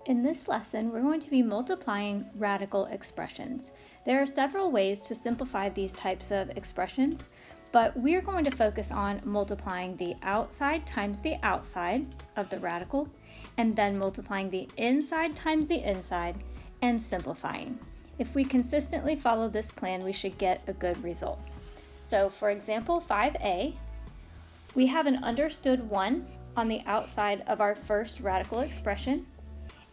In this lesson, we're going to be multiplying radical expressions. There are several ways to simplify these types of expressions, but we're going to focus on multiplying the outside times the outside of the radical, and then multiplying the inside times the inside, and simplifying. If we consistently follow this plan, we should get a good result. So for example 5a, we have an understood 1 on the outside of our first radical expression.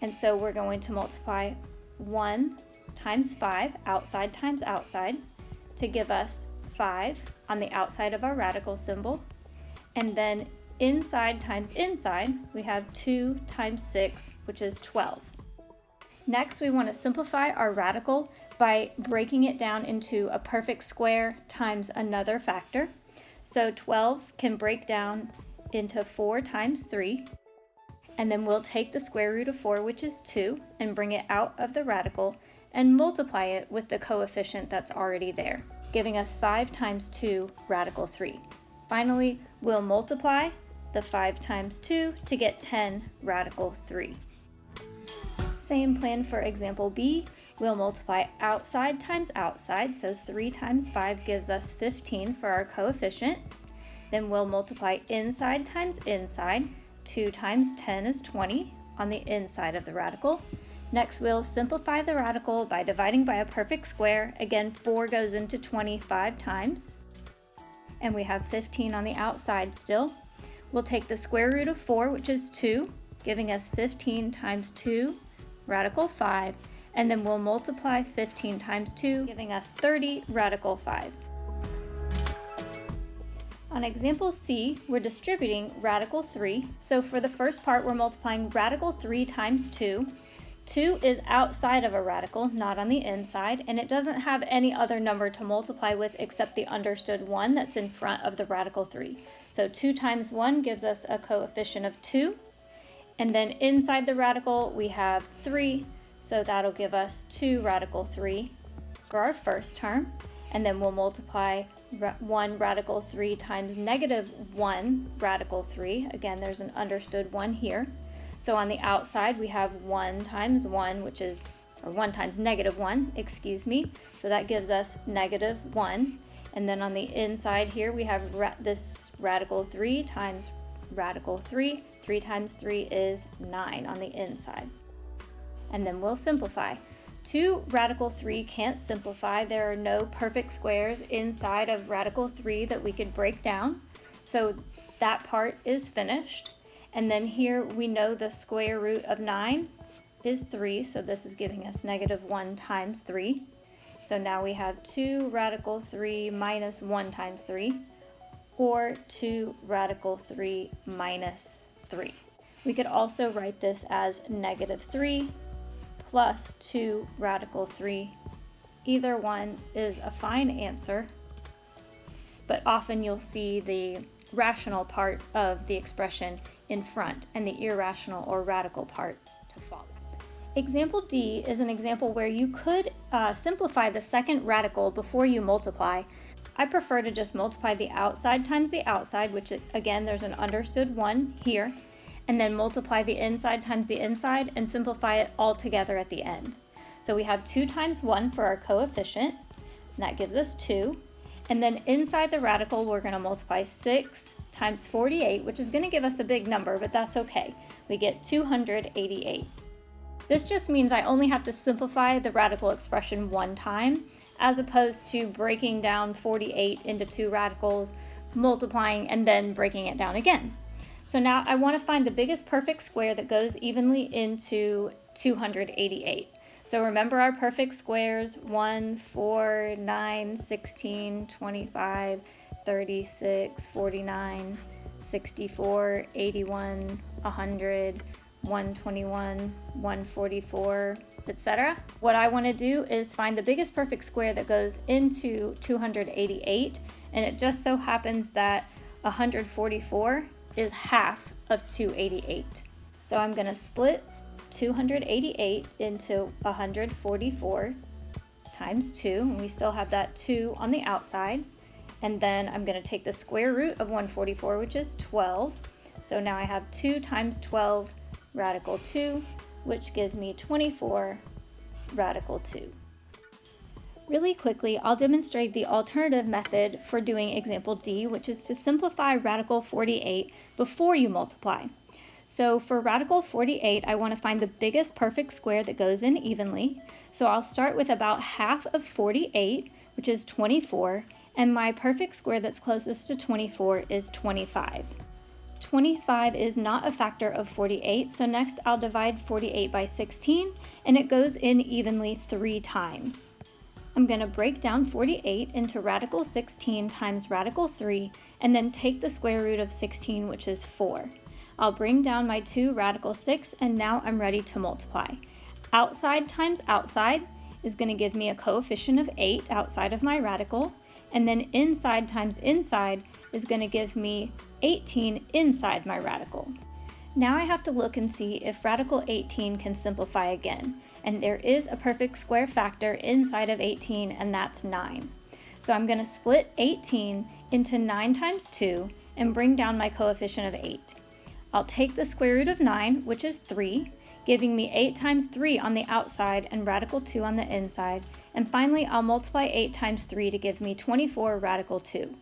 And so we're going to multiply 1 times 5, outside times outside, to give us 5 on the outside of our radical symbol. And then inside times inside, we have 2 times 6, which is 12. Next, we want to simplify our radical by breaking it down into a perfect square times another factor. So 12 can break down into 4 times 3. And then we'll take the square root of 4, which is 2, and bring it out of the radical and multiply it with the coefficient that's already there, giving us 5 times 2, radical 3. Finally, we'll multiply the 5 times 2 to get 10, radical 3. Same plan for example B. We'll multiply outside times outside, so 3 times 5 gives us 15 for our coefficient. Then we'll multiply inside times inside. 2 times 10 is 20 on the inside of the radical. Next, we'll simplify the radical by dividing by a perfect square. Again, 4 goes into 25 times. And we have 15 on the outside still. We'll take the square root of 4, which is 2, giving us 15 times 2, radical 5. And then we'll multiply 15 times 2, giving us 30, radical 5. On example C, we're distributing radical 3. So for the first part, we're multiplying radical 3 times 2. 2 is outside of a radical, not on the inside, and it doesn't have any other number to multiply with except the understood 1 that's in front of the radical 3. So 2 times 1 gives us a coefficient of 2. And then inside the radical, we have 3, so that'll give us 2 radical 3 for our first term. And then we'll multiply 1 radical 3 times negative 1 radical 3. Again, there's an understood 1 here. So on the outside, we have 1 times 1, which is, or 1 times negative 1, excuse me. So that gives us negative 1. And then on the inside here, we have this radical 3 times radical 3. 3 times 3 is 9 on the inside. And then we'll simplify. 2 radical 3 can't simplify. There are no perfect squares inside of radical 3 that we could break down. So that part is finished. And then here we know the square root of 9 is 3. So this is giving us negative 1 times 3. So now we have 2 radical 3 minus 1 times 3, or 2 radical 3 minus 3. We could also write this as negative 3 plus 2 radical 3. Either one is a fine answer, but often you'll see the rational part of the expression in front and the irrational or radical part to follow. Example D is an example where you could simplify the second radical before you multiply. I prefer to just multiply the outside times the outside, which again, there's an understood 1 here, and then multiply the inside times the inside and simplify it all together at the end. So we have 2 times 1 for our coefficient, and that gives us 2. And then inside the radical, we're going to multiply 6 times 48, which is going to give us a big number, but that's okay. We get 288. This just means I only have to simplify the radical expression one time, as opposed to breaking down 48 into 2 radicals, multiplying, and then breaking it down again. So now I want to find the biggest perfect square that goes evenly into 288. So remember our perfect squares: 1, 4, 9, 16, 25, 36, 49, 64, 81, 100, 121, 144, etc. What I want to do is find the biggest perfect square that goes into 288, and it just so happens that 144 is half of 288. So I'm going to split 288 into 144 times 2, and we still have that 2 on the outside. And then I'm going to take the square root of 144, which is 12. So now I have 2 times 12, radical 2, which gives me 24 radical 2. Really quickly, I'll demonstrate the alternative method for doing example D, which is to simplify radical 48 before you multiply. So for radical 48, I want to find the biggest perfect square that goes in evenly. So I'll start with about half of 48, which is 24, and my perfect square that's closest to 24 is 25. 25 is not a factor of 48, so next I'll divide 48 by 16, and it goes in evenly 3 times. I'm going to break down 48 into radical 16 times radical 3, and then take the square root of 16, which is 4. I'll bring down my 2 radical 6, and now I'm ready to multiply. Outside times outside is going to give me a coefficient of 8 outside of my radical, and then inside times inside is going to give me 18 inside my radical. Now I have to look and see if radical 18 can simplify again, and there is a perfect square factor inside of 18, and that's 9. So I'm going to split 18 into 9 times 2 and bring down my coefficient of 8. I'll take the square root of 9, which is 3, giving me 8 times 3 on the outside and radical 2 on the inside, and finally I'll multiply 8 times 3 to give me 24 radical 2.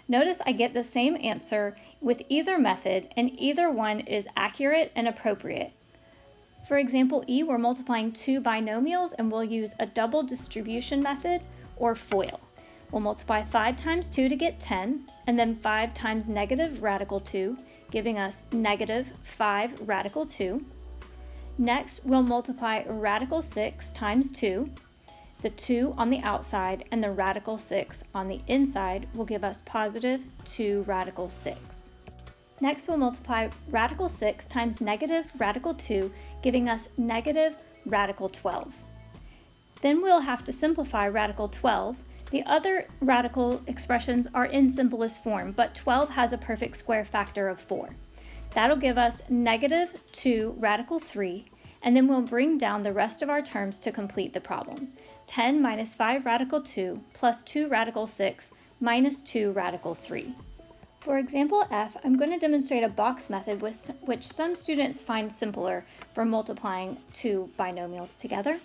Notice I get the same answer with either method, and either one is accurate and appropriate. For example E, we're multiplying 2 binomials, and we'll use a double distribution method or FOIL. We'll multiply 5 times 2 to get 10, and then 5 times negative radical 2, giving us negative 5 radical 2. Next, we'll multiply radical 6 times 2. The 2 on the outside and the radical 6 on the inside will give us positive 2 radical 6. Next, we'll multiply radical 6 times negative radical 2, giving us negative radical 12. Then we'll have to simplify radical 12. The other radical expressions are in simplest form, but 12 has a perfect square factor of 4. That'll give us negative 2 radical 3, and then we'll bring down the rest of our terms to complete the problem. 10 minus 5 radical 2 plus 2 radical 6 minus 2 radical 3. For example F, I'm going to demonstrate a box method which some students find simpler for multiplying 2 binomials together.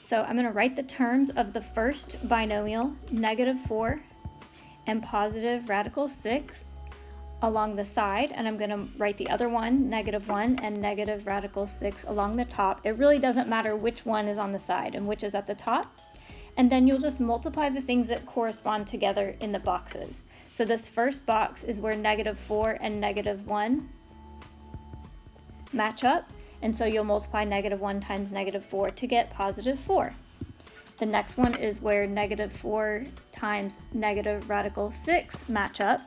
So I'm going to write the terms of the first binomial, negative 4 and positive radical 6, along the side, and I'm going to write the other one, negative 1 and negative radical 6 along the top. It really doesn't matter which one is on the side and which is at the top. And then you'll just multiply the things that correspond together in the boxes. So this first box is where negative 4 and negative 1 match up, and so you'll multiply negative 1 times negative 4 to get positive 4. The next one is where negative 4 times negative radical 6 match up,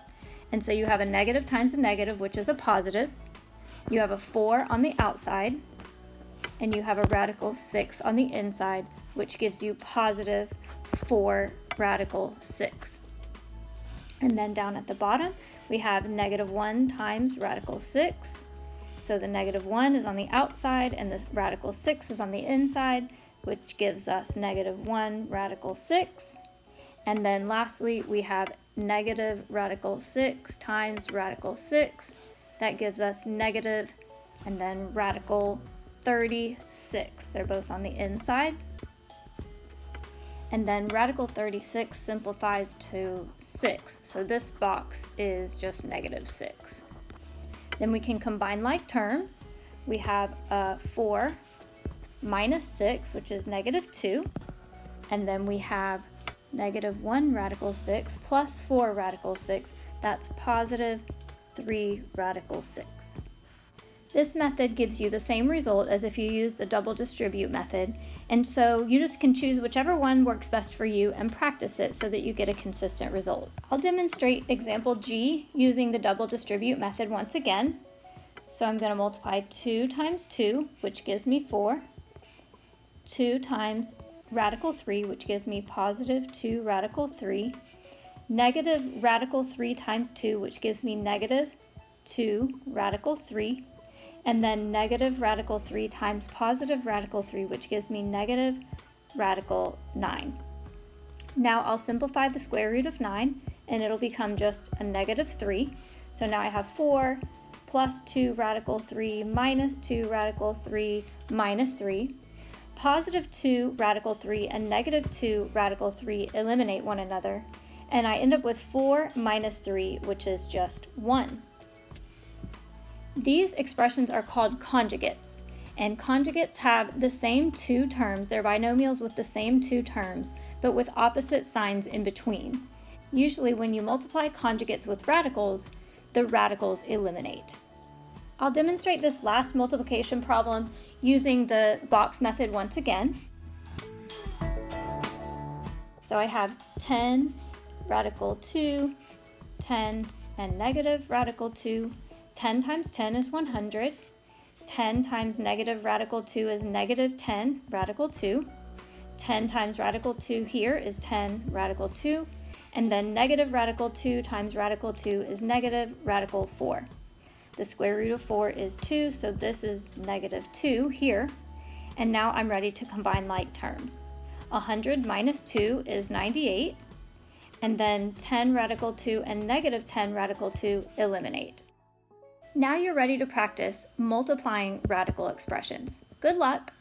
and so you have a negative times a negative, which is a positive. You have a 4 on the outside, and you have a radical 6 on the inside, which gives you positive 4 radical 6. And then down at the bottom, we have negative 1 times radical 6. So the negative 1 is on the outside, and the radical 6 is on the inside, which gives us negative 1 radical 6. And then lastly, we have negative radical 6 times radical 6. That gives us negative, and then radical 36. They're both on the inside. And then radical 36 simplifies to 6. So this box is just negative 6. Then we can combine like terms. We have 4 minus 6, which is negative 2. And then we have negative 1 radical 6 plus 4 radical 6. That's positive 3 radical 6. This method gives you the same result as if you use the double distribute method, and so you just can choose whichever one works best for you and practice it so that you get a consistent result. I'll demonstrate example G using the double distribute method once again. So I'm going to multiply 2 times 2, which gives me 4, 2 times radical 3, which gives me positive 2 radical 3, negative radical 3 times 2, which gives me negative 2 radical 3, and then negative radical 3 times positive radical 3, which gives me negative radical 9. Now I'll simplify the square root of 9, and it'll become just a negative 3. So now I have 4 plus 2 radical 3 minus 2 radical 3 minus 3. Positive 2 radical 3 and negative 2 radical 3 eliminate one another, and I end up with 4 minus 3, which is just 1. These expressions are called conjugates, and conjugates have the same two terms. They're binomials with the same two terms, but with opposite signs in between. Usually when you multiply conjugates with radicals, the radicals eliminate. I'll demonstrate this last multiplication problem using the box method once again. So I have 10 radical 2, 10, and negative radical 2. 10 times 10 is 100. 10 times negative radical 2 is negative 10 radical 2. 10 times radical 2 here is 10 radical 2. And then negative radical 2 times radical 2 is negative radical 4. The square root of 4 is 2, so this is negative 2 here. And now I'm ready to combine like terms. 100 minus 2 is 98. And then 10 radical 2 and negative 10 radical 2 eliminate. Now you're ready to practice multiplying radical expressions. Good luck!